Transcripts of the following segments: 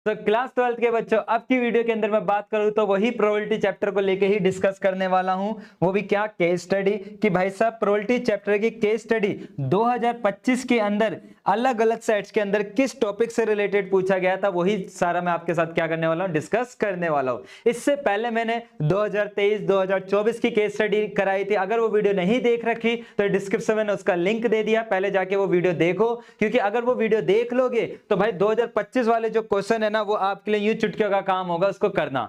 तो class 12th के बच्चों, अब की वीडियो के अंदर मैं बात करूं तो वही प्रोबेबिलिटी चैप्टर को लेके ही डिस्कस करने वाला हूं। वो भी क्या, केस स्टडी। कि भाई साहब प्रोबेबिलिटी चैप्टर की केस स्टडी 2025 के अंदर अलग अलग सेट्स के अंदर किस टॉपिक से रिलेटेड पूछा गया था, वही सारा मैं आपके साथ क्या करने वाला हूं, डिस्कस करने वाला हूं। इससे पहले मैंने 2023 2024 की केस स्टडी कराई थी। अगर वो वीडियो नहीं देख रखी तो डिस्क्रिप्शन में उसका लिंक दे दिया, पहले जाके वो वीडियो देखो। क्योंकि अगर वो वीडियो देख लोगे तो भाई 2025 वाले जो क्वेश्चन है ना, वो आपके लिए यूं चुटकियों का काम होगा उसको करना।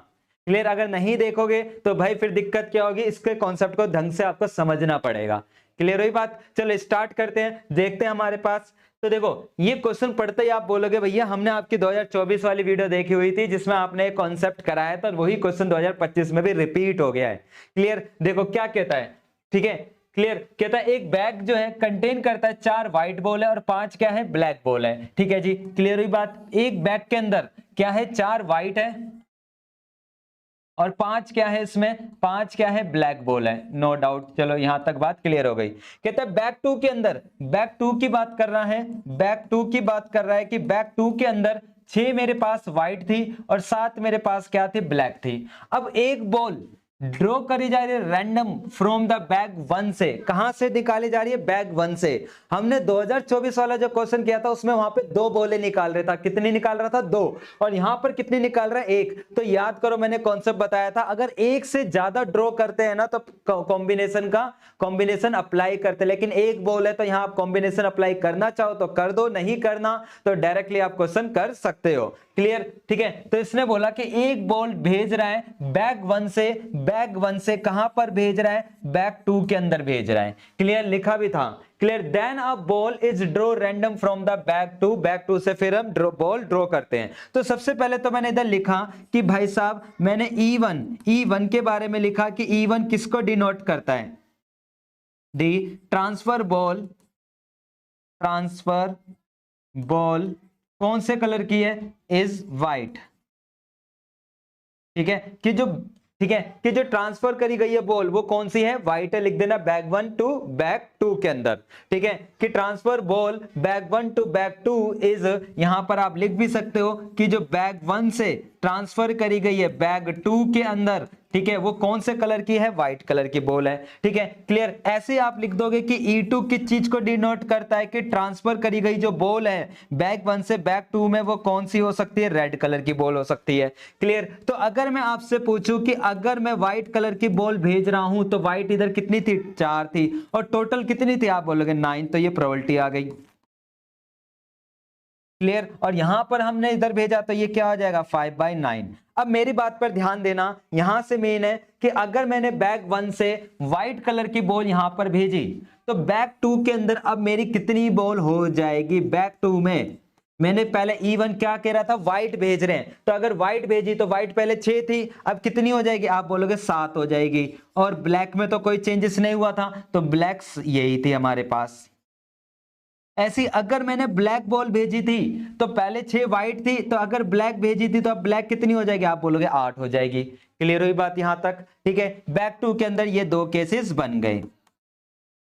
क्लियर? अगर नहीं देखोगे तो भाई फिर दिक्कत क्या होगी, इसके कॉन्सेप्ट को ढंग से आपको समझना पड़ेगा। क्लियर हुई बात? चलो स्टार्ट करते हैं, देखते हैं हमारे पास। तो देखो ये क्वेश्चन पढ़ते ही आप बोलोगे भैया हमने आपकी 2024 वाली वीडियो देखी हुई थी जिसमें आपने एक कॉन्सेप्ट कराया था, वही क्वेश्चन 2025 में भी रिपीट हो गया है। क्लियर? देखो क्या कहता है, ठीक है। क्लियर? कहता है एक बैग जो है कंटेन करता है 4 व्हाइट बॉल है और 5 क्या है, ब्लैक बॉल है। ठीक है जी, क्लियर हुई बात? एक बैग के अंदर क्या है, 4 व्हाइट है और 5 क्या है, इसमें 5 क्या है, ब्लैक बॉल है। नो डाउट, चलो यहां तक बात क्लियर हो गई। कहता है बैग 2 के अंदर, बैग 2 की बात कर रहा है, बैग 2 की बात कर रहा है कि बैग 2 के अंदर 6 मेरे पास व्हाइट थी और 7 मेरे पास क्या थी, ब्लैक थी। अब एक बॉल ड्रॉ करी जा रही है रैंडम फ्रॉम द बैग 1 से। कहां से निकाली जा रही है, बैग 1 से। हमने 2024 वाला जो क्वेश्चन किया था उसमें वहां पे 2 बॉलें निकाल रहा था। कितनी निकाल रहा था, 2। और यहां पर कितनी निकाल रहा है, 1। तो याद करो मैंने कॉन्सेप्ट बताया था, अगर एक से ज्यादा ड्रॉ करते हैं ना तो कॉम्बिनेशन अप्लाई करते, लेकिन एक बॉल है तो यहां आप कॉम्बिनेशन अप्लाई करना चाहो तो कर दो, नहीं करना तो डायरेक्टली आप क्वेश्चन कर सकते हो। क्लियर? ठीक है। तो इसने बोला कि एक बॉल भेज रहा है बैग 1 से, बैग 1 से कहां पर भेज रहा है, बैग 2 के अंदर भेज रहा है। क्लियर? लिखा भी था। Clear? Then a ball is draw random from the bag 2, bag 2 से फिर हम बॉल ड्रॉ करते हैं। तो सबसे पहले तो मैंने इधर लिखा कि भाई साहब मैंने E1 के बारे में लिखा कि E1 किसको डिनोट करता है, दी ट्रांसफर बॉल कौन से कलर की है, इज वाइट। ठीक है कि जो, ठीक है कि जो ट्रांसफर करी गई है बॉल वो कौन सी है, व्हाइट है। लिख देना बैग 1 टू बैग 2 के अंदर। ठीक है कि transfer ball bag 1 to bag 2 is, यहां पर आप लिख भी सकते हो कि जो बैग 1 से ट्रांसफर करी गई है बैग 2 के अंदर, ठीक है, वो कौन से कलर की है, व्हाइट कलर की बॉल है। ठीक है, क्लियर? ऐसे आप लिख दोगे कि E2 किस चीज को डिनोट करता है, कि ट्रांसफर करी गई जो बॉल है बैग 1 से बैग 2 में वो कौन सी हो सकती है, रेड कलर की बॉल हो सकती है। क्लियर? तो अगर मैं आपसे पूछूं कि अगर मैं व्हाइट कलर की बॉल भेज रहा हूं तो व्हाइट इधर कितनी थी, 4 थी, और टोटल कितनी थी, आप बोलोगे 9, तो ये प्रोबेबिलिटी आ गई। क्लियर? और यहां पर हमने इधर भेजा तो ये क्या आ जाएगा, 5/9। अब मेरी बात पर ध्यान देना, यहां से मेन है कि अगर मैंने बैग 1 से व्हाइट कलर की बॉल यहां पर भेजी तो बैग 2 के अंदर अब मेरी कितनी बॉल हो जाएगी, बैग 2 में मैंने पहले E1 क्या कह रहा था, व्हाइट भेज रहे हैं, तो अगर व्हाइट भेजी तो व्हाइट पहले 6 थी, अब कितनी हो जाएगी, आप बोलोगे 7 हो जाएगी। और ब्लैक में तो कोई चेंजेस नहीं हुआ था तो ब्लैक्स यही थी हमारे पास। ऐसी अगर मैंने ब्लैक बॉल भेजी थी तो पहले 6 व्हाइट थी, तो अगर ब्लैक भेजी थी तो अब ब्लैक कितनी हो जाएगी, आप बोलोगे 8 हो जाएगी। क्लियर हुई बात यहां तक? ठीक है, बैक 2 के अंदर ये 2 केसेस बन गए।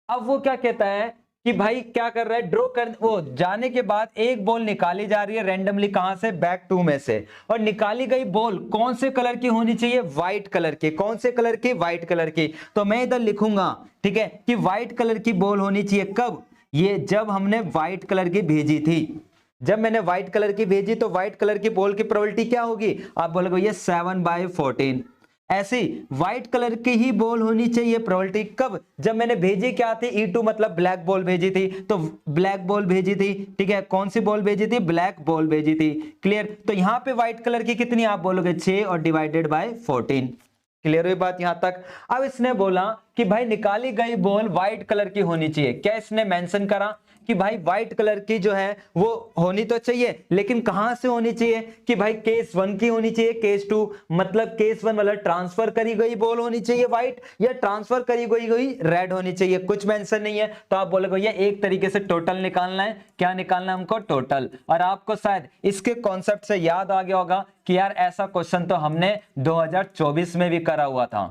अब वो क्या कहता है कि भाई क्या कर रहा है, ड्रॉ कर, वो जाने के बाद एक बॉल निकाली जा रही है रैंडमली, कहां से, बैक 2 में से, और निकाली गई बॉल कौन से कलर की होनी चाहिए, व्हाइट कलर की। कौन से कलर की, व्हाइट कलर की। तो मैं इधर लिखूंगा, ठीक है, कि व्हाइट कलर की बॉल होनी चाहिए कब, ये जब हमने व्हाइट कलर की भेजी थी। जब मैंने व्हाइट कलर की भेजी तो व्हाइट कलर की बॉल की प्रोबेबिलिटी क्या होगी, आप बोलोगे ये 7/14। ऐसी व्हाइट कलर की ही बॉल होनी चाहिए प्रोबेबिलिटी कब, जब मैंने भेजी क्या थी, E2 मतलब ब्लैक बॉल भेजी थी, तो ब्लैक बॉल भेजी थी। ठीक है, कौन सी बॉल भेजी थी, ब्लैक बॉल भेजी थी। क्लियर? तो यहां पे व्हाइट कलर की कितनी, आप बोलोगे 6 और डिवाइडेड बाय 14। क्लियर हुई बात यहां तक? अब इसने बोला कि भाई निकाली गई बॉल व्हाइट कलर की होनी चाहिए। क्या इसने मेंशन करा कि भाई व्हाइट कलर की जो है वो होनी तो चाहिए, लेकिन कहां से होनी चाहिए, कि भाई केस 1 की होनी चाहिए, केस 2 मतलब केस 1 मतलब ट्रांसफर करी गई बॉल होनी चाहिए व्हाइट, या ट्रांसफर करी गई रेड होनी चाहिए, कुछ मेंशन नहीं है। तो आप बोलोगे ये एक तरीके से टोटल निकालना है। क्या निकालना है हमको, टोटल। और आपको शायद इसके कॉन्सेप्ट से याद आ गया होगा कि यार ऐसा क्वेश्चन तो हमने 2024 में भी करा हुआ था।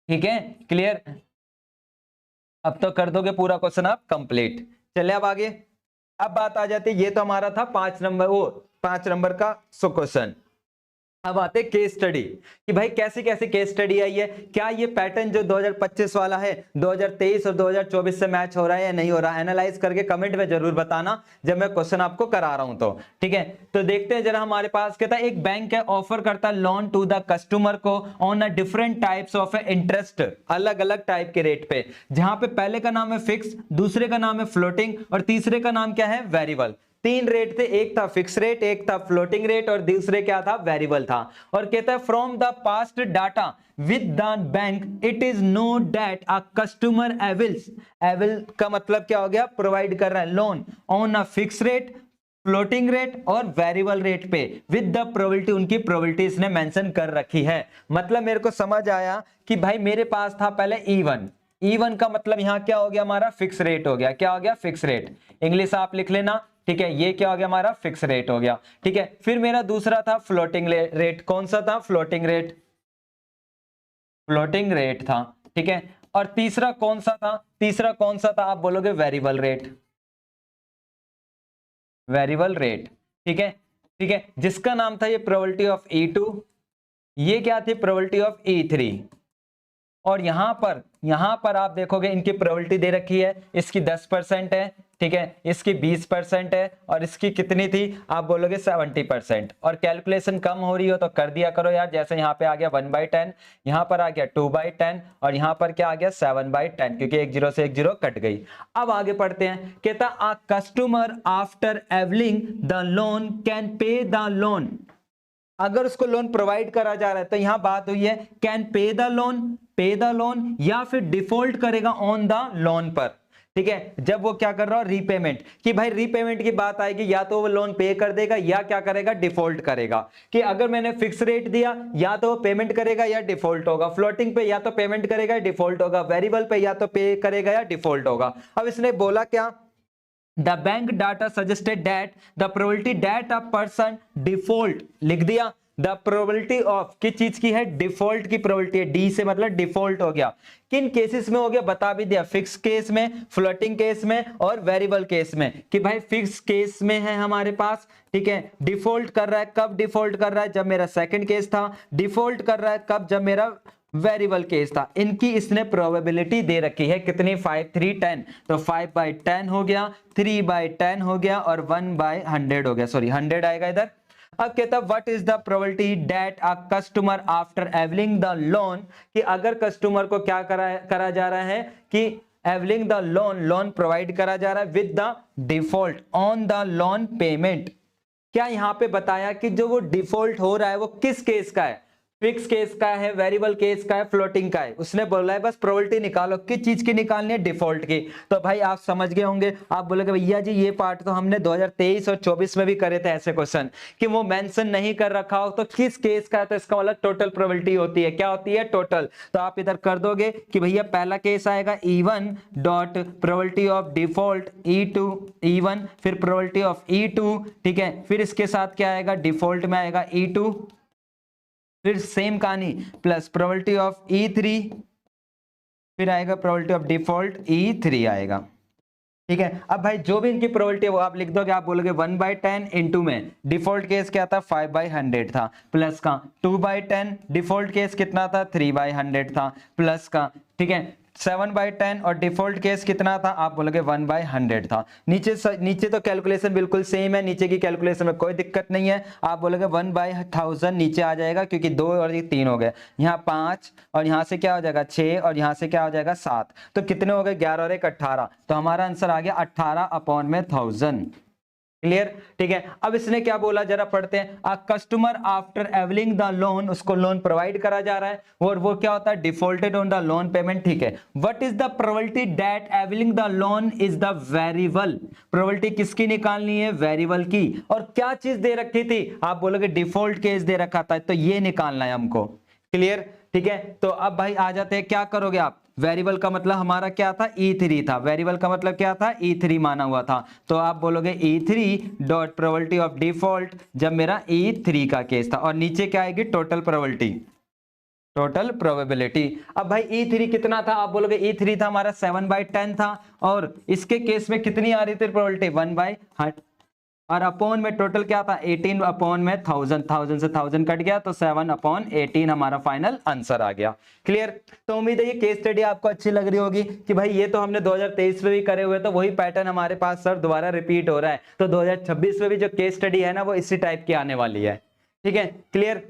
ठीक है, क्लियर? अब तो कर दोगे पूरा क्वेश्चन आप कंप्लीट। चले अब आगे। अब बात आ जाती है, ये तो हमारा था 5 नंबर, वो 5 नंबर का क्वेश्चन। अब आते केस स्टडी कि भाई कैसे कैसे केस स्टडी आई है, क्या ये पैटर्न जो 2025 वाला है 2023 और 2024 से मैच हो रहा है या नहीं हो रहा है, एनालाइज करके कमेंट में जरूर बताना जब मैं क्वेश्चन आपको करा रहा हूं तो ठीक है। तो देखते हैं जरा, हमारे पास कहता है एक बैंक है ऑफर करता है लोन टू द कस्टमर को on a different types of interest, अलग अलग टाइप के रेट पे, जहां पे पहले का नाम है फिक्स, दूसरे का नाम है फ्लोटिंग और तीसरे का नाम क्या है वेरिएबल। 3 रेट थे, एक था फिक्स रेट, एक था फ्लोटिंग रेट और दूसरे क्या था वेरिएबल था। और कहता है from the past data with the bank it is know that a customer avails, avail का मतलब क्या हो गया, प्रोवाइड कर रहा है loan on a fix rate, floating rate और वेरिएबल रेट पे विद द प्रोबेबिलिटी, उनकी प्रोबेबिलिटी इसने मेंशन कर रखी है। मतलब मेरे को समझ आया कि भाई मेरे पास था पहले E1, E1 का मतलब यहां क्या हो गया, हमारा फिक्स रेट हो गया, क्या हो गया फिक्स रेट, इंग्लिश आप लिख लेना ठीक है, ये क्या हो गया हमारा फिक्स रेट हो गया ठीक है। फिर मेरा दूसरा था फ्लोटिंग रेट, कौन सा था फ्लोटिंग रेट, फ्लोटिंग रेट था ठीक है। और तीसरा कौन सा था, तीसरा कौन सा था, आप बोलोगे वेरिएबल रेट, वेरिएबल रेट ठीक है ठीक है, जिसका नाम था ये प्रोबेबिलिटी ऑफ E2, ये क्या थी प्रोबेबिलिटी ऑफ E3। और यहां पर आप देखोगे इनकी प्रोबेबिलिटी दे रखी है, इसकी 10% है ठीक है, इसकी 20% है और इसकी कितनी थी, आप बोलोगे 70%। और कैलकुलेशन कम हो रही हो तो कर दिया करो यार, जैसे यहाँ पे आ गया 1/10, यहाँ पर आ गया 2/10 और यहाँ पर क्या आ गया 7/10, क्योंकि एक 0 से एक 0 कट गई। अब आगे पढ़ते हैं, कहता a customer after availing the loan can pay the loan, अगर उसको लोन प्रोवाइड करा जा रहा है तो यहां बात हुई है कैन पे द लोन या फिर डिफॉल्ट करेगा ऑन द लोन पर ठीक है। जब वो क्या कर रहा हो रीपेमेंट, कि भाई रीपेमेंट की बात आएगी या तो वो लोन पे कर देगा या क्या करेगा डिफॉल्ट करेगा, कि अगर मैंने फिक्स रेट दिया या तो वो पेमेंट करेगा या डिफॉल्ट होगा, फ्लोटिंग पे या तो पेमेंट करेगा या डिफॉल्ट होगा, वेरिएबल पे या तो पे करेगा या डिफॉल्ट होगा। अब इसने बोला क्या, The bank data suggested that the probability that a person default, लिख दिया the probability of, किस चीज की है डिफॉल्ट की प्रोबेबिलिटी है, डी से मतलब डिफॉल्ट हो गया, किन केसेस में हो गया बता भी दिया, फिक्स केस में, फ्लोटिंग केस में और वेरिएबल केस में। कि भाई फिक्स केस में है हमारे पास ठीक है, डिफॉल्ट कर रहा है, कब डिफॉल्ट कर रहा है जब मेरा सेकंड केस था, डिफॉल्ट कर रहा है कब जब मेरा वेरिएबल केस था। इनकी इसने प्रोबेबिलिटी दे रखी है कितनी 5 3 10, तो 5/10 हो गया, 3/10 हो गया और 1/100 हो गया, सॉरी 100 आएगा इधर। अब कहता what is the probability that a customer after availing the loan, कि अगर कस्टमर को क्या करा जा रहा है कि एवलिंग द लोन प्रोवाइड करा जा रहा है with the default on the loan payment. क्या यहां पे बताया कि जो वो डिफॉल्ट हो रहा है वो किस केस का है, फिक्स केस का है, वेरिएबल केस का है, फ्लोटिंग का है। उसने बोला है बस प्रोबेबिलिटी निकालो, किस चीज की निकालनी है डिफॉल्ट की। तो भाई आप समझ गए होंगे, आप बोलोगे भैया जी ये पार्ट तो हमने 2023 और 24 में भी करे थे ऐसे क्वेश्चन, कि वो मेंशन नहीं कर रखा हो तो किस केस का है, तो इसका मतलब टोटल प्रोबेबिलिटी होती है, क्या होती है टोटल। तो आप इधर कर दोगे कि भैया पहला केस आएगा E1 dot probability of default E2 E1, फिर प्रोबेबिलिटी ऑफ E2 ठीक है, फिर इसके साथ क्या आएगा डिफॉल्ट में आएगा E2, फिर सेम कहानी प्लस प्रोबेबिलिटी ऑफ E3, फिर आएगा प्रोबेबिलिटी ऑफ डिफॉल्ट E3 आएगा ठीक है। अब भाई जो भी इनकी प्रोबेबिलिटी है वो आप लिख दोगे, आप बोलोगे 1/10 इनटू में डिफॉल्ट केस क्या था 5/100 था, प्लस का 2/10 डिफॉल्ट केस कितना था 3/100 था, प्लस का ठीक है 7/10 और डिफॉल्ट केस कितना था आप बोलोगे 1/100 था। नीचे तो कैलकुलेशन बिल्कुल सेम है, नीचे की कैलकुलेशन में कोई दिक्कत नहीं है, आप बोलोगे 1/1000 नीचे आ जाएगा क्योंकि 2 और 3 हो गए, यहाँ 5 और यहाँ से क्या हो जाएगा 6 और यहाँ से क्या हो जाएगा 7, तो कितने हो गए 11 और 1 18, तो हमारा आंसर आ गया 18/1000। क्लियर ठीक है। अब इसने क्या बोला जरा पढ़ते हैं, a customer after availing the loan, उसको लोन प्रोवाइड करा जा रहा है और वो क्या होता है defaulted on the loan payment ठीक है। What is the probability that availing the loan is the variable, probability किसकी निकालनी है वेरिएबल की, और क्या चीज दे रखी थी आप बोलोगे डिफॉल्ट केस दे रखा था, तो ये निकालना है हमको। क्लियर ठीक है। तो अब भाई आ जाते हैं, क्या करोगे आप, वेरिएबल का मतलब हमारा क्या था E3 था, वेरिएबल का मतलब क्या था E3 माना हुआ था, तो आप बोलोगे E3 dot probability of default जब मेरा E3 का केस था, और नीचे क्या आएगी टोटल प्रोबेबिलिटी, टोटल प्रोबेबिलिटी। अब भाई E3 कितना था आप बोलोगे E3 था हमारा 7/10 था, और इसके केस में कितनी आ रही थी प्रोबेबिलिटी 1/100 और अपॉन में टोटल क्या था 18 अपॉन में 1000, 1000 से 1000 कट गया तो 7/18 हमारा फाइनल आंसर आ गया। क्लियर। तो उम्मीद है ये केस स्टडी आपको अच्छी लग रही होगी कि भाई ये तो हमने 2023 में भी करे हुए, तो वही पैटर्न हमारे पास सर दोबारा रिपीट हो रहा है, तो 2026 में भी जो केस स्टडी है ना वो इसी टाइप की आने वाली है। ठीक है, क्लियर।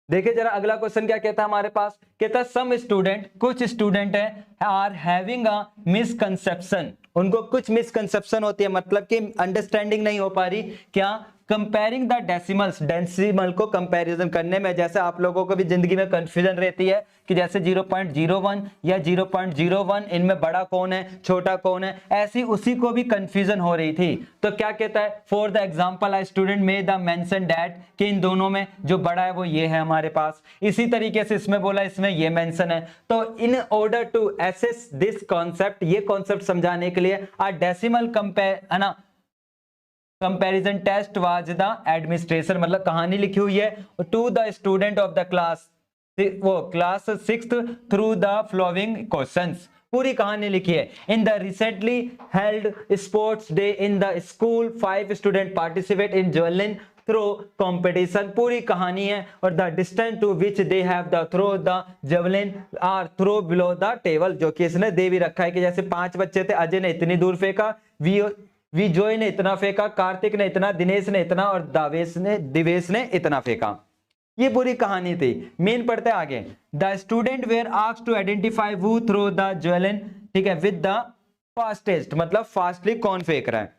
देखिए जरा अगला क्वेश्चन क्या कहता है हमारे पास, कहता है सम स्टूडेंट, कुछ स्टूडेंट है आर हैविंग अ मिसकंसेप्शन, उनको कुछ मिसकंसेप्शन होती है, मतलब कि अंडरस्टैंडिंग नहीं हो पा रही, क्या, कंपेयरिंग द डेसिमल्स, डेसिमल को कंपैरिजन करने में। जैसे आप लोगों को भी जिंदगी में कंफ्यूजन रहती है कि जैसे 0.01 या 0.01 इनमें बड़ा कौन है छोटा कौन है, ऐसी उसी को भी कंफ्यूजन हो रही थी। तो क्या कहता है, for the example a student में द मेंशन दैट, कि इन दोनों में जो बड़ा है वो ये है हमारे पास, इसी तरीके से इसमें बोला इसमें ये मेंशन है। तो in order to assess this concept, ये कॉन्सेप्ट समझाने के लिए आ डेसिमल कंपेयर है ना, comparison test was the administration, मतलब कहानी लिखी हुई है to the student of the class, वो class 6th through the following questions, पूरी कहानी लिखी है। In the recently held sports day in the school 5 student participate in javelin throw competition, पूरी कहानी है। और the distance to which they have the throw the javelin are throw below the table, जो कि इसने दे भी रखा है कि जैसे 5 बच्चे थे, अजय ने इतनी दूर फेंका, विजोय ने इतना फेंका, कार्तिक ने इतना, दिनेश ने इतना और दिवेश ने इतना फेंका। ये पूरी कहानी थी। मेन पढ़ते आगे, the student were asked to identify who throw the javelin, ठीक है, विद द फास्टेस्ट, मतलब फास्टली कौन फेंक रहा है।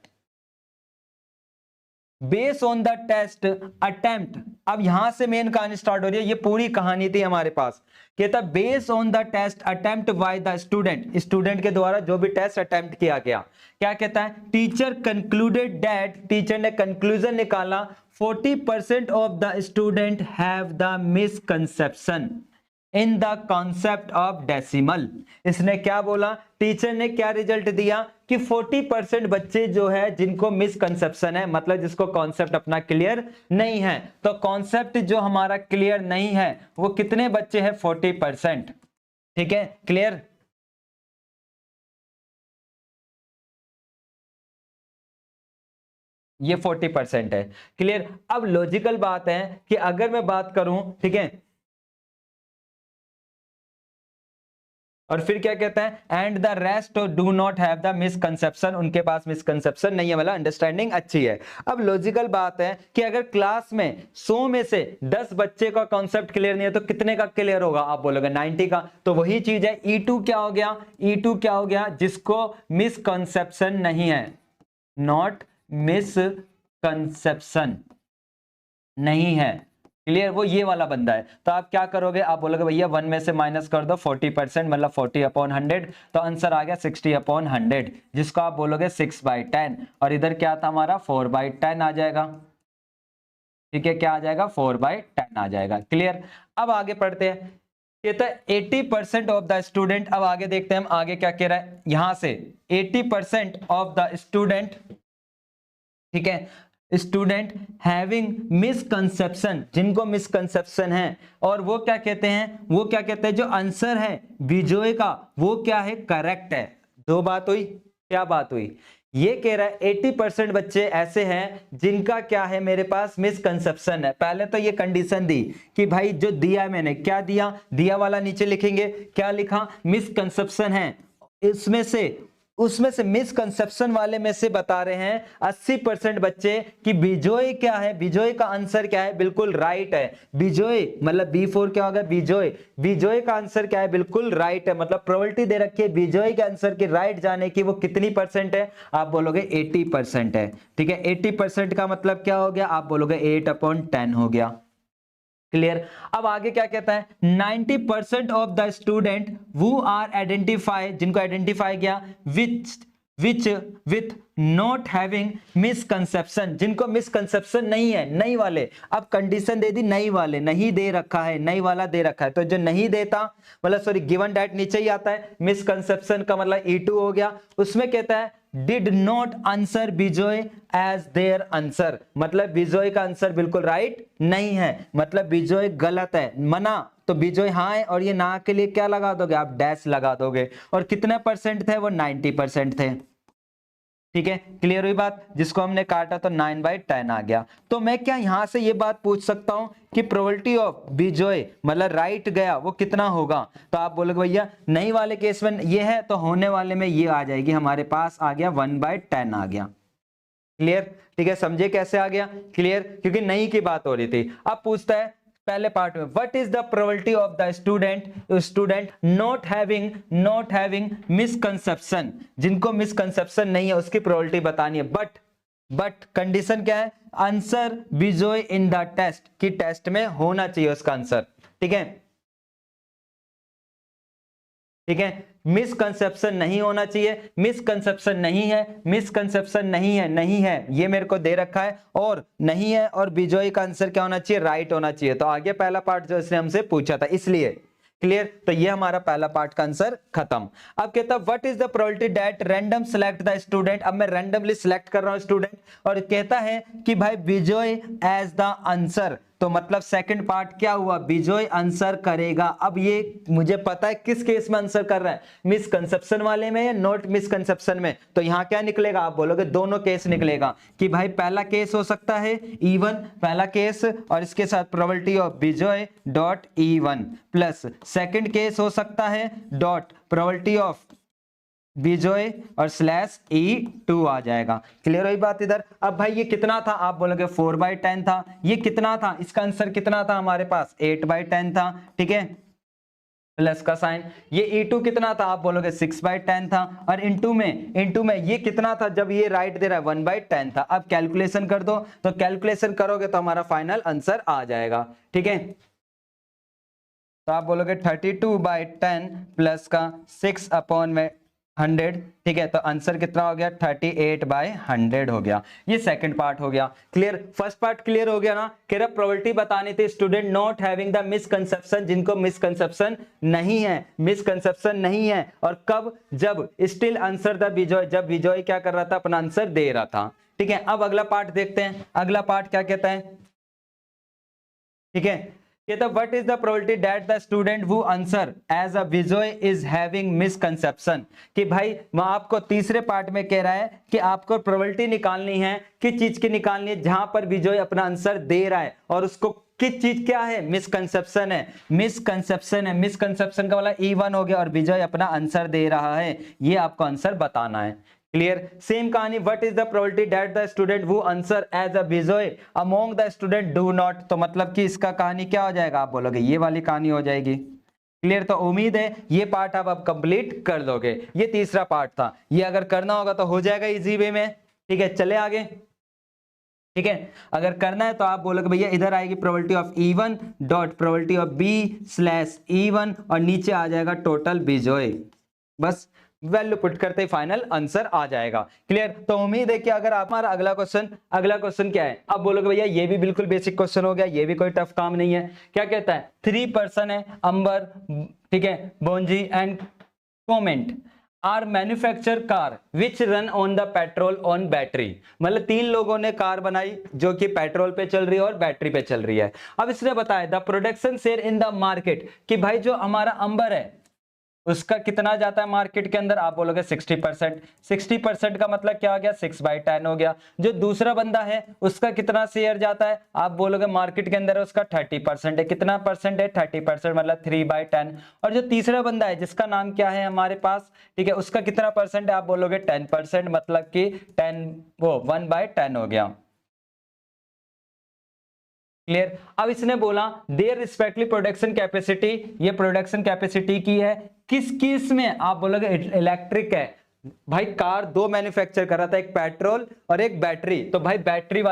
Base on the test attempt, अब यहां से मेन कहानी स्टार्ट हो रही है, ये पूरी कहानी थी हमारे पास। कहता base on the test attempt by the student, student के द्वारा जो भी टेस्ट अटेम्प्ट किया गया, क्या कहता है, टीचर कंक्लूडेड दैट, टीचर ने कंक्लूजन निकाला 40% of the student have the misconception in the concept of decimal. इसने क्या बोला, टीचर ने क्या रिजल्ट दिया कि 40% बच्चे जो है जिनको मिसकंसेप्शन है, मतलब जिसको कॉन्सेप्ट अपना क्लियर नहीं है। तो कॉन्सेप्ट जो हमारा क्लियर नहीं है वो कितने बच्चे हैं, 40%। ठीक है, क्लियर। ये 40% है, क्लियर। अब लॉजिकल बात है कि अगर मैं बात करूं, ठीक है, और फिर क्या कहता है, and the rest do not have the misconception, उनके पास मिसकंसेप्शन नहीं है, मतलब अंडरस्टैंडिंग अच्छी है। अब लॉजिकल बात है कि अगर क्लास में 100 में से 10 बच्चे का कॉन्सेप्ट क्लियर नहीं है तो कितने का क्लियर होगा, आप बोलोगे 90 का। तो वही चीज है, E2 क्या हो गया, E2 क्या हो गया, जिसको मिसकंसेप्शन नहीं है, नॉट मिसकंसेप्शन नहीं है, क्लियर, वो ये वाला बंदा है। तो आप क्या करोगे, आप बोलोगे भैया 1 में से माइनस कर दो 40%, मतलब 40/100, तो आंसर आ गया 60/100, जिसको आप बोलोगे 6/10, और इधर क्या था हमारा 4/10 आ जाएगा। ठीक है, क्या आ जाएगा, 4/10 आ जाएगा, क्लियर। अब आगे पढ़ते हैं, कहता है 80% ऑफ द स्टूडेंट, अब आगे देखते हैं हम आगे क्या कह रहा है, यहां से 80% ऑफ द स्टूडेंट, ठीक है, स्टूडेंट हैविंग मिसकंसेप्शन, जिनको मिसकंसेप्शन है, और वो क्या कहते हैं, वो क्या कहते हैं, जो आंसर है विजय का वो क्या है, करेक्ट है। दो बात हुई, क्या बात हुई, ये कह रहा है 80% बच्चे ऐसे हैं जिनका क्या है, मेरे पास मिसकंसेप्शन है। पहले तो ये कंडीशन दी कि भाई जो दिया है मैंने, क्या दिया, दिया वाला नीचे लिखेंगे, क्या लिखा, मिसकंसेप्शन है, उसमें से मिसकंसेप्शन वाले में से बता रहे हैं 80% बच्चे कि बिजोय क्या है, बिजोय का आंसर क्या है, बिल्कुल राइट है। बिजोय मतलब B4 क्या होगा, बिजोय, बिजोय का आंसर क्या है, बिल्कुल राइट है। मतलब प्रोबेबिलिटी दे रखी है बिजोय के आंसर की राइट जाने की, वो कितनी परसेंट है, आप बोलोगे 80% है। ठीक है, 80% का मतलब क्या हो गया, आप बोलोगे 8/10 हो गया, क्लियर। अब आगे क्या कहता है, 90% ऑफ द स्टूडेंट वो आर आइडेंटिफाई, जिनको आइडेंटिफाई किया विथ नॉट हैविंग मिसकंसेप्शन, जिनको मिसकंसेप्शन नहीं है, नहीं वाले। अब कंडीशन दे दी नहीं वाले, नहीं दे रखा है, नहीं वाला दे रखा है, तो जो नहीं देता मतलब सॉरी गिवन दैट नीचे ही आता है, मिसकंसेप्शन का मतलब E2 हो गया। उसमें कहता है डिड नॉट आंसर बिजोय एज देयर आंसर, मतलब बिजोय का आंसर बिल्कुल राइट नहीं है, मतलब बिजोय गलत है, मना। तो बिजोय हाँ है, और ये ना के लिए क्या लगा दोगे आप, डैश लगा दोगे। और कितने परसेंट थे वो, 90% थे। ठीक है, क्लियर हुई बात। जिसको हमने काटा तो 9/10 आ गया। तो मैं क्या यहां से ये बात पूछ सकता हूं कि प्रोबेबिलिटी ऑफ बिजॉय मतलब राइट गया वो कितना होगा? तो आप बोलोगे भैया नहीं वाले केस में ये है, तो होने वाले में ये आ जाएगी, हमारे पास आ गया 1/10 आ गया। क्लियर? ठीक है, समझे कैसे आ गया? क्लियर, क्योंकि नहीं की बात हो रही थी। अब पूछता है पहले पार्ट में, what is the probability of the student not having misconception, जिनको मिसकंसेप्शन नहीं है उसकी प्रोबेबिलिटी बतानी है। बट कंडीशन क्या है? आंसर बिजॉय इन द टेस्ट, कि टेस्ट में होना चाहिए उसका आंसर। ठीक है, ठीक है, मिसकंसेप्शन नहीं होना चाहिए, मिसकंसेप्शन नहीं है, मिसकंसेप्शन नहीं है ये मेरे को दे रखा है, और नहीं है, और बिजॉय का आंसर क्या होना चाहिए? राइट होना चाहिए। तो आगे पहला पार्ट जो इसने हमसे पूछा था, इसलिए क्लियर। तो ये हमारा पहला पार्ट का आंसर खत्म। अब कहता है what is the probability that random select the student, अब मैं रैंडमली सिलेक्ट कर रहा हूं स्टूडेंट, और कहता है कि भाई बिजॉय एज द आंसर, तो मतलब सेकंड पार्ट क्या हुआ? बिजॉय आंसर करेगा। अब ये मुझे पता है किस केस में आंसर कर रहा है, मिसकंसेप्शन वाले में या नॉट मिसकंसेप्शन में। तो यहां क्या निकलेगा? आप बोलोगे दोनों केस निकलेगा, कि भाई पहला केस हो सकता है E1 पहला केस, और इसके साथ probability of Bijoy dot E1 plus second case हो सकता है डॉट प्रोबेबिलिटी ऑफ बिजॉय और स्लैश E2 आ जाएगा। क्लियर हुई बात इधर? अब भाई ये कितना था? आप बोलोगे 4/10 था। ये कितना था? इसका आंसर कितना था हमारे पास? 8/10 था। ठीक है, प्लस का साइन। ये E2 कितना था? आप बोलोगे 6/10 था। और इनटू में ये कितना था जब ये राइट दे रहा है? 1/10 था। अब कैलकुलेशन कर दो, तो कैलकुलेशन करोगे तो हमारा फाइनल आंसर आ जाएगा। ठीक है, तो आप बोलोगे 32/10 प्लस का 6/100। ठीक है, तो आंसर कितना हो गया? 38/100 हो गया। ये सेकंड पार्ट हो गया। क्लियर? फर्स्ट पार्ट क्लियर हो गया ना? कह रहा प्रोबेबिलिटी बतानी थी student not having the misconception, जिनको मिसकंसेप्शन नहीं है, और कब? जब स्टिल आंसर द बिजॉय, जब बिजॉय क्या कर रहा था? अपना आंसर दे रहा था। ठीक है, अब अगला पार्ट देखते हैं। अगला पार्ट क्या कहता है? ठीक है, कहता what is the probability that the student who answer as a बिजॉय इज हैविंग मिसकंसेप्शन, कि भाई वह आपको तीसरे पार्ट में कह रहा है कि आपको प्रोबेबिलिटी निकालनी है, किस चीज की निकालनी है? जहां पर बिजॉय अपना आंसर दे रहा है और उसको किस चीज क्या है? मिसकंसेप्शन है। मिसकंसेप्शन का वाला E1 हो गया, और बिजॉय अपना आंसर दे रहा है, ये आपको आंसर बताना है। क्लियर? सेम कहानी, what is the probability that the student who answer as a बिजॉय among the student do not, तो मतलब कि इसका कहानी क्या हो जाएगा? आप बोलोगे ये वाली कहानी हो जाएगी। क्लियर? तो उम्मीद है ये पार्ट आप कंप्लीट कर लोगे। ये तीसरा पार्ट था, ये अगर करना होगा तो हो जाएगा इजी वे में। ठीक है, चले आगे। ठीक है, अगर करना है तो आप बोलोगे भैया इधर आएगी probability of E1 dot probability of B slash E1, और नीचे आ जाएगा टोटल बिजॉय। बस वैल्यू पुट करते ही फाइनल आंसर आ जाएगा। क्लियर? तो उम्मीद है कि अगर आप, हमारा अगला क्वेश्चन क्या है? अब बोलोगे भैया ये भी बिल्कुल बेसिक क्वेश्चन हो गया, ये भी कोई टफ काम नहीं है। क्या कहता है? 3 पर्सन है, अंबर, ठीक है, बोंजी and comment are manufacture car which run on the petrol on battery, मतलब 3 लोगों ने कार बनाई जो कि पेट्रोल पे चल रही है और बैटरी पे चल रही है। अब इसने बताया the production share in the market, कि भाई जो हमारा अंबर है उसका कितना जाता है मार्केट के अंदर? आप बोलोगे 60%। 60% का मतलब क्या हो गया? 6/10 हो गया। जो दूसरा बंदा है उसका कितना शेयर जाता है? आप बोलोगे मार्केट के अंदर उसका 30% है। कितना परसेंट है? 30%, मतलब 3/10। और जो तीसरा बंदा है जिसका नाम क्या है हमारे पास, ठीक है, उसका कितना परसेंट है? आप बोलोगे 10%, मतलब कि 1/10 हो गया। क्लियर? अब इसने बोला देयर रिस्पेक्टिव प्रोडक्शन कैपेसिटी, ये प्रोडक्शन कैपेसिटी की है किस किस में? आप बोलोगे इलेक्ट्रिक है। भाई कार 2 मैन्युफैक्चर कर रहा था, एक पेट्रोल और एक बैटरी, तो भाई बैटरी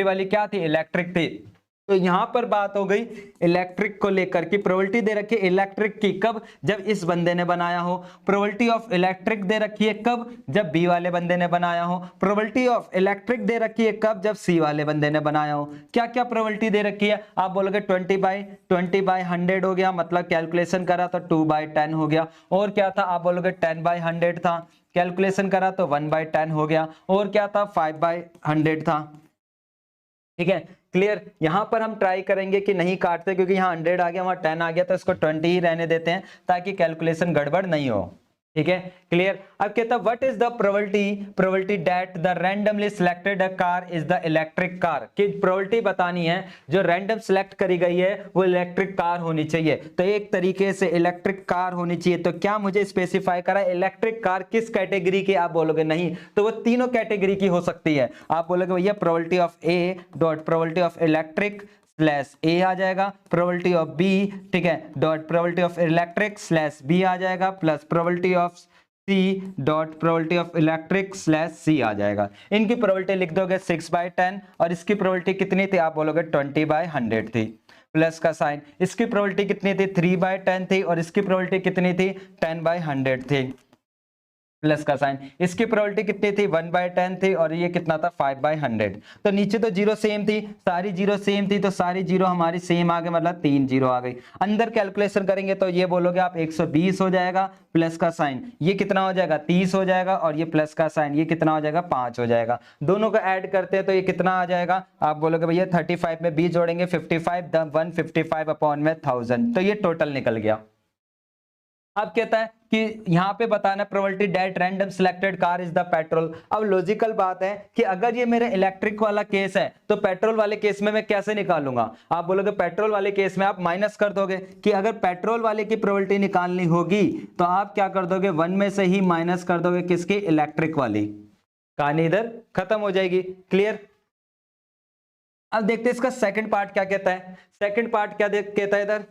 वाली क्या थी? इलेक्ट्रिक थी। तो यहां पर बात हो गई इलेक्ट्रिक को लेकर की, प्रोबेबिलिटी दे रखी है इलेक्ट्रिक की, कब? जब इस बंदे ने बनाया हो। प्रोबेबिलिटी ऑफ इलेक्ट्रिक दे रखी है कब? जब बी वाले बंदे ने बनाया हो। प्रोबेबिलिटी ऑफ इलेक्ट्रिक दे रखी है कब? जब सी वाले बंदे ने बनाया हो। क्या क्या प्रोबेबिलिटी दे रखी है? आप बोलोगे 20/100 हो गया, मतलब कैलकुलेशन करा तो 2/10 हो गया। और क्या था? आप बोलोगे 10/100 था, कैलकुलेशन करा तो 1/10 हो गया। और क्या था? 5/100 था। ठीक है, क्लियर? यहां पर हम ट्राई करेंगे कि नहीं काटते, क्योंकि यहाँ 100 आ गया, वहां 10 आ गया, तो इसको 20 ही रहने देते हैं ताकि कैलकुलेशन गड़बड़ नहीं हो। ठीक है, क्लियर। अब कहता है what is the probability that the randomly selected a car is the electric car, की प्रोबेबिलिटी बतानी है जो रैंडम सिलेक्ट करी गई है वो इलेक्ट्रिक कार होनी चाहिए। तो एक तरीके से इलेक्ट्रिक कार होनी चाहिए, तो क्या मुझे स्पेसिफाई करा इलेक्ट्रिक कार किस कैटेगरी की, आप बोलोगे नहीं, तो वो तीनों कैटेगरी की हो सकती है। आप बोलोगे भैया probability of A dot probability of electric slash A आ जाएगा, प्रोबेबिलिटी ऑफ बी, ठीक है, dot probability of electric slash B आ जाएगा, plus probability of C dot probability of electric slash C आ जाएगा। इनकी प्रोबेबिलिटी लिख दोगे 6/10 और इसकी प्रोबेबिलिटी कितनी थी, आप बोलोगे 20/100 थी, प्लस का साइन। इसकी प्रोबेबिलिटी कितनी थी, 3/10 थी और इसकी प्रोबेबिलिटी कितनी थी, 10/100 थी, प्लस का साइन। इसकी प्रोबेबिलिटी कितनी थी, 1/10 थी और ये कितना था, 5/100। तो नीचे तो जीरो सेम थी, सारी जीरो सेम थी, तो सारी जीरो हमारी सेम आ गई, मतलब 3 जीरो आ गई। अंदर कैलकुलेशन करेंगे तो ये बोलोगे आप 120 हो जाएगा, प्लस का साइन, ये कितना हो जाएगा, 30 हो जाएगा और ये प्लस का साइन, ये कितना हो जाएगा, 5 हो जाएगा। दोनों को ऐड करते हैं तो ये कितना आ जाएगा, आप बोलोगे भैया 35 में 20 जोड़ेंगे 55, 155/1000, तो ये टोटल निकल गया। अब कहता है कि यहां पे बताना probability that random selected car is the petrol. अब लॉजिकल बात है कि अगर ये मेरे इलेक्ट्रिक वाला केस है तो पेट्रोल वाले केस में मैं कैसे निकालूंगा, आप बोलोगे पेट्रोल वाले केस में आप माइनस कर दोगे, कि अगर पेट्रोल वाले की प्रोबेबिलिटी निकालनी होगी तो आप क्या कर दोगे, 1 में से ही माइनस कर दोगे, किसकी, इलेक्ट्रिक वाली, कहानी इधर खत्म हो जाएगी। क्लियर। अब देखते हैं इसका सेकंड पार्ट क्या कहता है। सेकंड पार्ट क्या कहता है इधर,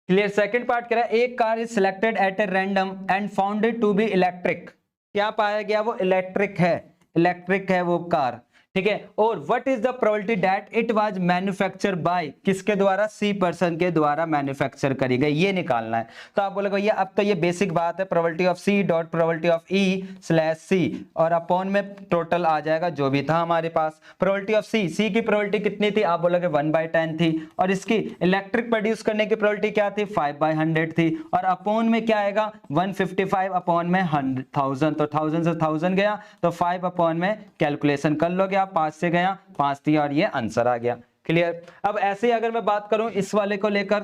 क्लियर। सेकंड पार्ट कह रहा है एक car is selected at a random and founded to be electric, क्या पाया गया, वो इलेक्ट्रिक है, इलेक्ट्रिक है वो कार, ठीक है। और what is the probability that it was manufacture by, किसके द्वारा, सी पर्सन के द्वारा मैन्युफैक्चर करी गई, ये निकालना है। तो आप बोलोगे भैया अब तो ये बेसिक बात है, probability of C dot probability of E slash C और अपॉन में टोटल आ जाएगा जो भी था हमारे पास। प्रोबेबिलिटी ऑफ सी की प्रोबेबिलिटी कितनी थी, आप बोलोगे 1/10 थी और इसकी इलेक्ट्रिक प्रोड्यूस करने की प्रोबेबिलिटी क्या थी, 5/100 थी और अपॉन में क्या आएगा, 155 अपॉन में 1000, तो 1000 से 1000 गया तो 5 अपॉन में कैलकुलेशन कर लोगे आप, 5 से गया 5 थी और ये आंसर आ गया। क्लियर। अब ऐसे ही अगर मैं बात करूं इस वाले को लेकर,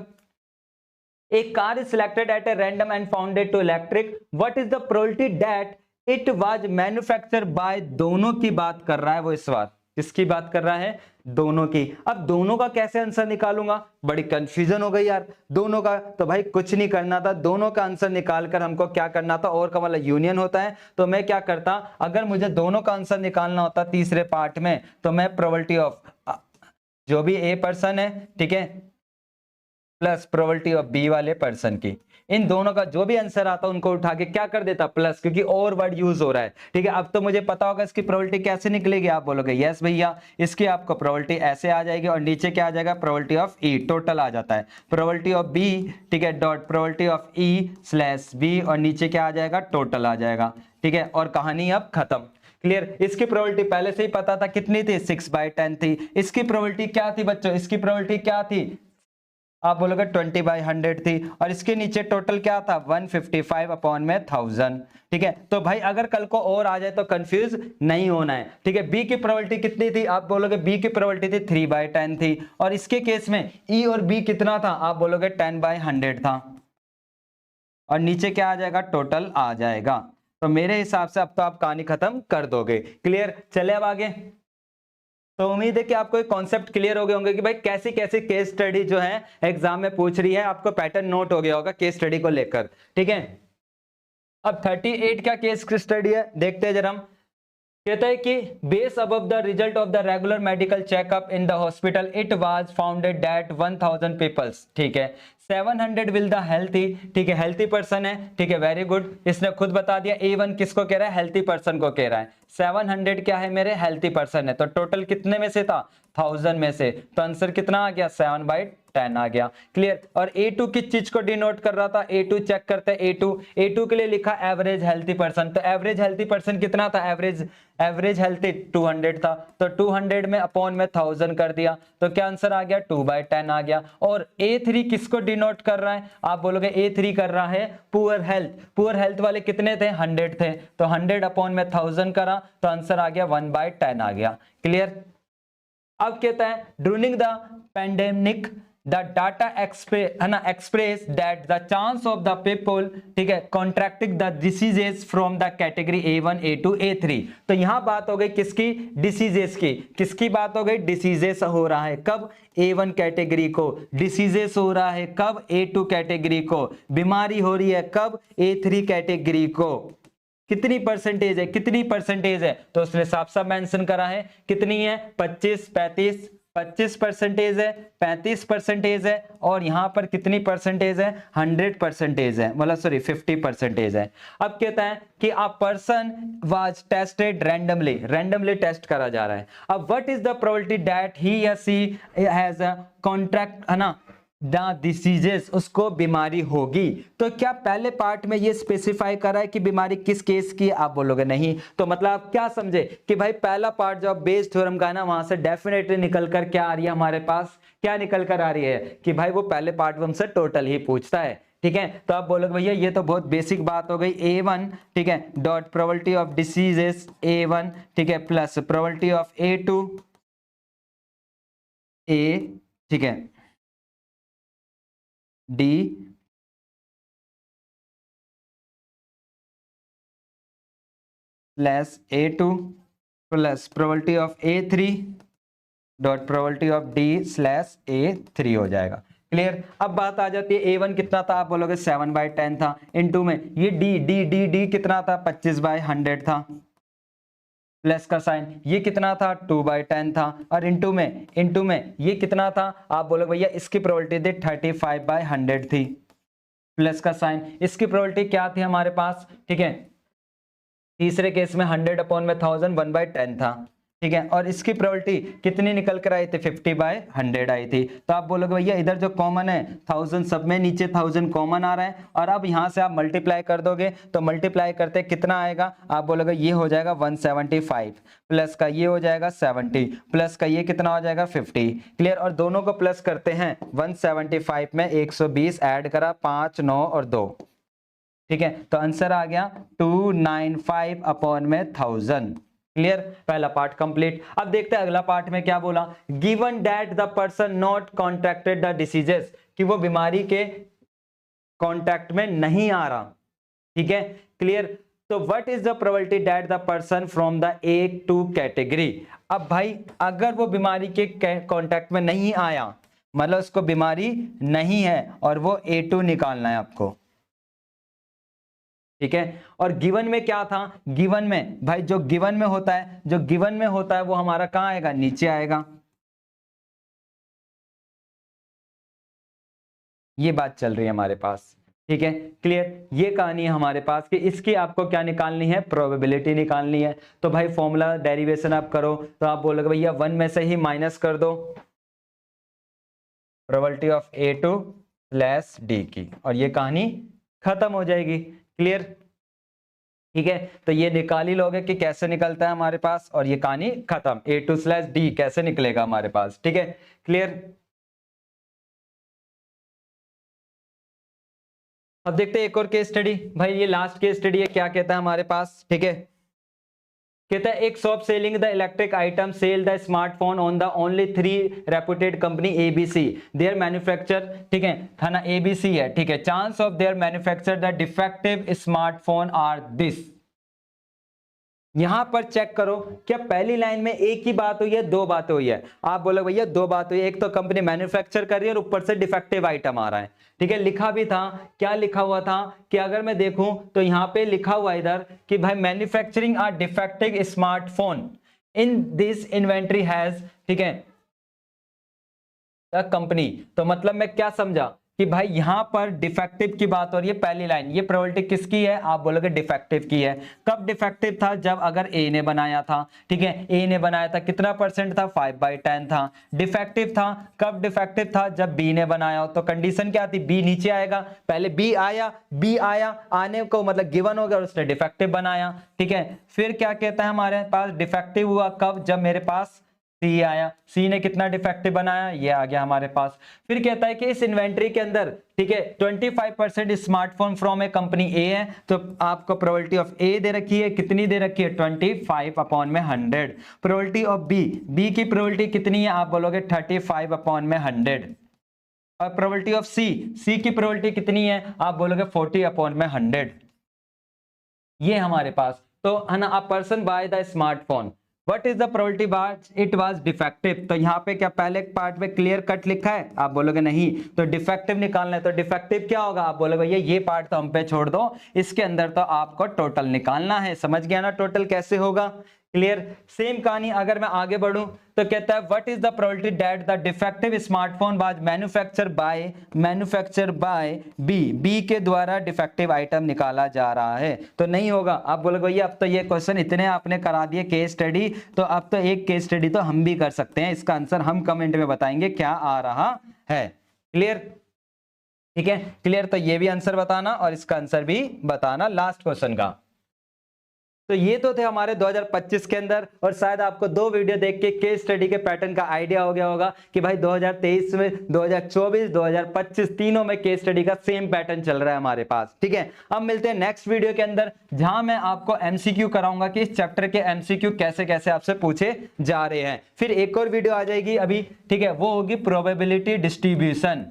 एक car is selected at a random and founded to electric, what is the probability that it was manufacture by, दोनों की बात कर रहा है वो इस बार, किसकी बात कर रहा है, दोनों की। अब दोनों का कैसे आंसर निकालूंगा, बड़ी कंफ्यूजन हो गई यार दोनों का, तो भाई कुछ नहीं करना था, दोनों का आंसर निकालकर हमको क्या करना था, और का वाला यूनियन होता है, तो मैं क्या करता, अगर मुझे दोनों का आंसर निकालना होता तीसरे पार्ट में, तो मैं प्रोबेबिलिटी ऑफ जो भी ए पर्सन है, ठीक है, प्लस प्रोबेबिलिटी ऑफ बी वाले पर्सन की, इन दोनों का जो भी आंसर आता उनको उठा के क्या कर देता, प्लस, क्योंकि और वर्ड यूज हो रहा है, ठीक है। अब तो मुझे पता होगा इसकी प्रोबेबिलिटी कैसे निकलेगी, आप बोलोगे यस भैया, इसकी आपको प्रोबेबिलिटी ऐसे आ जाएगी और नीचे क्या आ जाएगा, प्रोबेबिलिटी ऑफ ई, टोटल आ जाता है, प्रोबेबिलिटी ऑफ बी, ठीक है, dot probability of E slash B और नीचे क्या आ जाएगा, टोटल आ जाएगा, ठीक है, और कहानी अब खत्म। क्लियर। इसकी प्रोबेबिलिटी पहले से ही पता था कितनी थी, 6/10 थी। इसकी प्रोबेबिलिटी क्या थी बच्चों, इसकी प्रोबेबिलिटी क्या थी, आप बोलोगे 20/100 थी और इसके नीचे टोटल क्या था, 155 अपॉन में 1000, ठीक है। तो भाई अगर कल को और आ जाए तो कंफ्यूज नहीं होना है, ठीक है। बी की प्रोबेबिलिटी कितनी थी, आप बोलोगे बी की प्रोबेबिलिटी थी 3/10 थी और इसके केस में ई और बी कितना था, आप बोलोगे 10/100 था और नीचे क्या आ जाएगा, टोटल आ जाएगा। तो मेरे हिसाब से अब तो आप कहानी खत्म कर दोगे। क्लियर। चले अब आगे। तो उम्मीद है कि आपको एक कॉन्सेप्ट क्लियर हो गए होंगे कि भाई कैसी कैसी केस स्टडी जो है एग्जाम में पूछ रही है, आपको पैटर्न नोट हो गया होगा केस स्टडी को लेकर, ठीक है। अब 38 क्या केस स्टडी है देखते हैं जरा हम। कहता है कि base above the result of the regular medical checkup in the hospital it was founded that 1000 peoples, ठीक है, 700 विल द हेल्थी, ठीक है, हेल्थी पर्सन है, ठीक है, वेरी गुड, इसने खुद बता दिया। A1 किसको कह रहा है, हेल्थी पर्सन को कह रहा है, 700 क्या है मेरे, हेल्थी पर्सन है, तो टोटल कितने में से था, 1000 में से, तो आंसर कितना आ गया, 7/10 आ गया। क्लियर। और A2 किस चीज को डिनोट कर रहा था, A2 चेक करते हैं, A2 के लिए लिखा एवरेज हेल्थी पर्सन, तो एवरेज हेल्थी पर्सन कितना था, एवरेज हेल्थी 200 था, तो 200 में अपॉन में 1000 कर दिया, तो क्या आंसर आ गया, 2/10 आ गया। और A3 किसको डिनोट कर रहा है, आप बोलोगे A3 कर रहा है पुअर हेल्थ वाले कितने थे, 100 थे, तो 100 अपॉन में 1000 करा, तो आंसर आ गया 1/10 आ गया। क्लियर। अब कहता है during the pandemic the data express that the chance of the people, ठीक है, contracting the diseases from the category A1 A2 A3। तो यहां बात हो गई किसकी, डिसीजेस की। किसकी बात हो गई, डिसीजेस हो रहा है कब, A1 कैटेगरी को, डिसीजेस हो रहा है कब, A2 कैटेगरी को, बीमारी हो रही है कब, A3 कैटेगरी को। कितनी परसेंटेज है, कितनी परसेंटेज है, तो उसने साफ साफ मेंशन करा है कितनी है, 25 35, 25% है, 35% है, और यहां पर कितनी परसेंटेज है, 100% है, मतलब सॉरी 50% है। अब कहता है कि a person was tested randomly test करा जा रहा है। अब what is the probability that he या सी हैज अ कॉन्ट्रैक्ट, है ना, द डिसीजेस, उसको बीमारी होगी। तो क्या पहले पार्ट में ये स्पेसिफाई करा है कि बीमारी किस केस की, आप बोलोगे नहीं। तो मतलब आप क्या समझे कि भाई पहला पार्ट जो बेस थ्योरम का है ना, वहां से डेफिनेटली निकल कर क्या आ रही है हमारे पास, क्या निकल कर आ रही है कि भाई वो पहले पार्ट हमसे टोटल ही पूछता है। ठीक है, तो आप बोलोगे भैया ये तो बहुत बेसिक बात हो गई। A1, ठीक है, dot probability of diseases A1, ठीक है, plus probability of A2 A, ठीक है, D plus A2 plus probability of A3 dot probability of D slash A3 हो जाएगा। क्लियर। अब बात आ जाती है A1 कितना था, आप बोलोगे 7/10 था, इनटू में ये D कितना था, 25/100 था, प्लस का साइन, ये कितना था 2/10 था, और इनटू में ये कितना था, आप बोलोगे भैया इसकी प्रोबेबिलिटी थी 35/100 थी, प्लस का साइन, इसकी प्रोबेबिलिटी क्या थी हमारे पास, ठीक है, तीसरे केस में 100/1000 1/10 था, ठीक है, और इसकी प्रोबेबिलिटी कितनी निकल कर आई थी, 50/100 आई थी। तो आप बोलोगे भैया इधर जो कॉमन है 1000, सब में नीचे 1000 कॉमन आ रहा है, और अब यहां से आप मल्टीप्लाई कर दोगे तो मल्टीप्लाई करते कितना आएगा, आप बोलोगे ये हो जाएगा 175, प्लस का ये हो जाएगा 70, प्लस का ये कितना हो जाएगा 50। क्लियर। और दोनों को प्लस करते हैं, 175 में 120 ऐड करा, 5 9 और 2, ठीक है, तो आंसर आ गया 295/1000। क्लियर, पहला पार्ट कंप्लीट। अब देखते हैं अगला पार्ट में क्या बोला, given that the person not contracted the diseases, कि वो बीमारी के कॉन्टैक्ट में नहीं आ रहा, ठीक है। क्लियर। तो what is the probability that the person from the A2 category. अब भाई अगर वो बीमारी के कॉन्टैक्ट में नहीं आया, मतलब उसको बीमारी नहीं है, और वो A2 निकालना है आपको, ठीक है। और गिवन में क्या था, गिवन में भाई जो गिवन में होता है, जो गिवन में होता है वो हमारा कहां आएगा, नीचे आएगा। ये बात चल रही है हमारे पास, ठीक है। क्लियर। ये कहानी है हमारे पास कि इसकी आपको क्या निकालनी है, प्रोबेबिलिटी निकालनी है। तो भाई फॉर्मूला डेरिवेशन आप करो, तो आप बोलोगे भैया 1 में से ही माइनस कर दो probability of A2 slash D की, और ये कहानी खत्म हो जाएगी। क्लियर। ठीक है, तो ये निकाल ही लोगे कि कैसे निकलता है हमारे पास, और ये कहानी खत्म, A2 स्लैश D कैसे निकलेगा हमारे पास। ठीक है। क्लियर। अब देखते हैं एक और केस स्टडी। भाई ये लास्ट केस स्टडी है, क्या कहता है हमारे पास, ठीक है। कहता है एक shop selling the electric item sell the smartphone on the only 3 reputed company ABC, their manufacture, ठीक है ना, ABC है, ठीक है। Chance of their manufacture the defective smartphone are this. यहां पर चेक करो, क्या पहली लाइन में एक ही बात हुई है, दो बातें हुई है। आप बोलो भैया दो बात हुई है, एक तो कंपनी मैन्युफैक्चर कर रही है और ऊपर से डिफेक्टिव आइटम आ रहा है, ठीक है। लिखा भी था, क्या लिखा हुआ था कि अगर मैं देखूं तो यहां पे लिखा हुआ इधर कि भाई manufacturing a defective smartphone in this inventory has, ठीक है, कंपनी। तो मतलब मैं क्या समझा कि भाई यहां पर डिफेक्टिव की बात हो रही है, पहली लाइन, ये प्रोबेबिलिटी किसकी है, आप बोलोगे डिफेक्टिव की है। कब डिफेक्टिव था, जब अगर A ने बनाया था, ठीक है, A ने बनाया था, कितना परसेंट था, 5/10 था। डिफेक्टिव था कब, डिफेक्टिव था जब B ने बनाया हो। तो कंडीशन क्या थी, B नीचे आएगा, पहले B आया, आने को मतलब गिवन हो गया और उसने डिफेक्टिव बनाया, ठीक है। फिर क्या कहता है हमारे पास, डिफेक्टिव हुआ कब, जब मेरे पास C आया, C ने कितना डिफेक्टिव बनाया, ये आ गया हमारे पास। फिर कहता है कि इस इन्वेंट्री के अंदर, ठीक है, 25% smartphone from A company A है, तो आपको प्रोबेबिलिटी ऑफ A दे रखी है, कितनी दे रखी है, 25/100। प्रोबेबिलिटी ऑफ B की प्रोबेबिलिटी कितनी है, आप बोलोगे 35/100। और प्रोबेबिलिटी ऑफ सी की प्रोबेबिलिटी कितनी है, आप बोलोगे 40/100, ये हमारे पास। तो है ना, a person by the smartphone, what is the probability that it was defective. तो यहाँ पे क्या पहले पार्ट में क्लियर कट लिखा है, आप बोलोगे नहीं, तो डिफेक्टिव निकालना है। तो डिफेक्टिव क्या होगा, आप बोलोगे ये पार्ट तो हम पे छोड़ दो, इसके अंदर तो आपको टोटल निकालना है। समझ गया ना टोटल कैसे होगा, क्लियर। सेम कहानी अगर मैं आगे बढ़ूं तो कहता है what is the probability that the defective smartphone was manufacture by B के द्वारा डिफेक्टिव आइटम निकाला जा रहा है। तो नहीं होगा, आप बोलोगे भैया अब तो ये क्वेश्चन इतने आपने करा दिए केस स्टडी, तो अब तो एक केस स्टडी तो हम भी कर सकते हैं, इसका आंसर हम कमेंट में बताएंगे क्या आ रहा है। क्लियर, ठीक है, क्लियर। तो ये भी आंसर बताना और इसका आंसर भी बताना लास्ट क्वेश्चन का। तो ये तो थे हमारे 2025 के अंदर, और शायद आपको 2 वीडियो देख के केस स्टडी के पैटर्न का आइडिया हो गया होगा कि भाई 2023 में, 2024, 2025 तीनों में केस स्टडी का सेम पैटर्न चल रहा है हमारे पास। ठीक है, अब मिलते हैं नेक्स्ट वीडियो के अंदर, जहां मैं आपको एमसीक्यू कराऊंगा कि इस चैप्टर के एमसीक्यू कैसे कैसे आपसे पूछे जा रहे हैं। फिर एक और वीडियो आ जाएगी अभी, ठीक है, वो होगी प्रोबेबिलिटी डिस्ट्रीब्यूशन।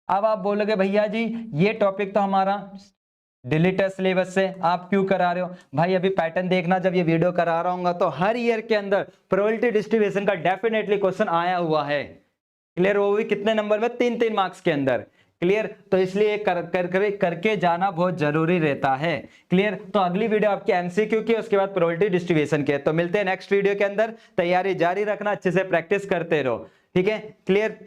अब आप बोलोगे भैया जी ये टॉपिक तो हमारा डिलीट है सिलेबस से, आप क्यों करा रहे हो भाई। अभी पैटर्न देखना, जब ये वीडियो करा रहा हूँ तो हर ईयर के अंदर प्रोबेबिलिटी डिस्ट्रीब्यूशन का डेफिनेटली क्वेश्चन आया हुआ है। क्लियर, वो भी कितने नंबर में, 3-3 मार्क्स के अंदर। क्लियर, तो इसलिए करके जाना बहुत जरूरी रहता है। क्लियर, तो अगली वीडियो आपकी एमसीक्यू की, उसके बाद प्रोबेबिलिटी डिस्ट्रीब्यूशन के। तो मिलते हैं नेक्स्ट वीडियो के अंदर, तैयारी जारी रखना, अच्छे से प्रैक्टिस करते रहो। ठीक है, क्लियर।